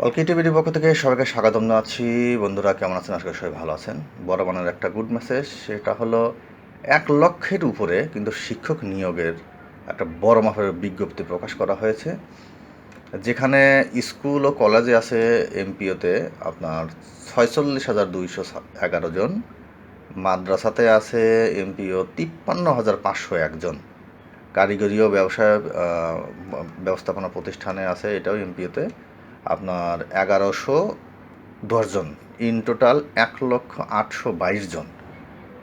অলকে টিভির পক্ষ থেকে সবাইকে স্বাগতম জানাচ্ছি। বন্ধুরা কেমন আছেন? আজকে সবাই ভালো আছেন। বড় মানের একটা গুড মেসেজ, সেটা হলো 1 লক্ষের উপরে কিন্তু শিক্ষক নিয়োগের একটা বড় মাপের বিজ্ঞপ্তি প্রকাশ করা হয়েছে, যেখানে স্কুল ও কলেজে আছে এমপিওতে আপনার 46,211 জন, মাদ্রাসাতে আছে এমপিও 53,501 জন, কারিগরি ও ব্যবস্থাপনা প্রতিষ্ঠানে আছে এটাও এমপিওতে আপনার 1110 জন, ইন টোটাল 1,822 জন।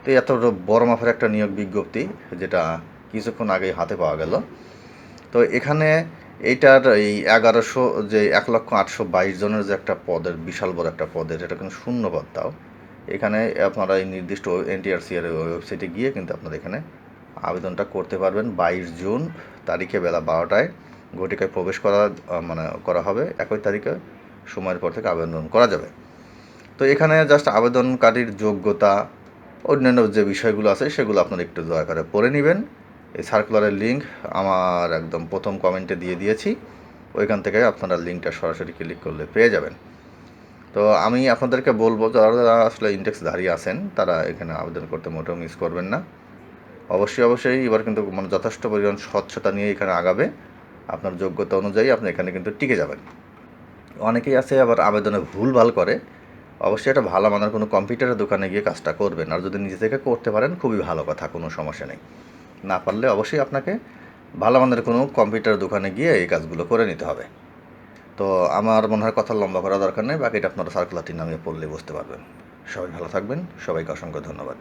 তো এত বড় মাপের একটা নিয়োগ বিজ্ঞপ্তি, যেটা কিছুক্ষণ আগেই হাতে পাওয়া গেল। তো এখানে এইটার এই 1100 যে 1,822 জনের যে একটা পদের, বিশাল বড় একটা পদের, এটা কিন্তু শূন্যপদ। তাও এখানে আপনারা এই নির্দিষ্ট এনটিআরসি এর ওয়েবসাইটে গিয়ে কিন্তু আপনারা এখানে আবেদনটা করতে পারবেন। 22 জুন তারিখে বেলা 12টায় ঘটিকায় প্রবেশ করা হবে। 1 তারিখে সময়ের পর থেকে আবেদন করা যাবে। তো এখানে জাস্ট আবেদনকারীর যোগ্যতা, অন্যান্য যে বিষয়গুলো আছে সেগুলো আপনারা একটু দয়া করে পড়ে নেবেন। এই সার্কুলারের লিঙ্ক আমার একদম প্রথম কমেন্টে দিয়ে দিয়েছি, ওইখান থেকে আপনারা লিঙ্কটা সরাসরি ক্লিক করলে পেয়ে যাবেন। তো আমি আপনাদেরকে বলবো, যারা আসলে ইনটেক্সধারী আছেন তারা এখানে আবেদন করতে মোটেও মিস করবেন না। অবশ্যই এবার কিন্তু যথেষ্ট পরিমাণ স্বচ্ছতা নিয়ে এখানে আগাবে। আপনার যোগ্যতা অনুযায়ী আপনি এখানে কিন্তু টিকে যাবেন। অনেকেই আছে আবার আবেদনে ভুলভাল করে। অবশ্যই এটা ভালো মানের কোনো কম্পিউটারের দোকানে গিয়ে কাজটা করবেন, আর যদি নিজে থেকে করতে পারেন খুবই ভালো কথা, কোনো সমস্যা নেই। না পারলে অবশ্যই আপনাকে ভালো মানের কোনো কম্পিউটারের দোকানে গিয়ে এই কাজগুলো করে নিতে হবে। তো আমার মনে হয় কথা লম্বা করা দরকার নেই, বাকিটা আপনারা সার্কুলারটি নামিয়ে পড়লে বুঝতে পারবেন। সবাই ভালো থাকবেন, সবাইকে অসংখ্য ধন্যবাদ।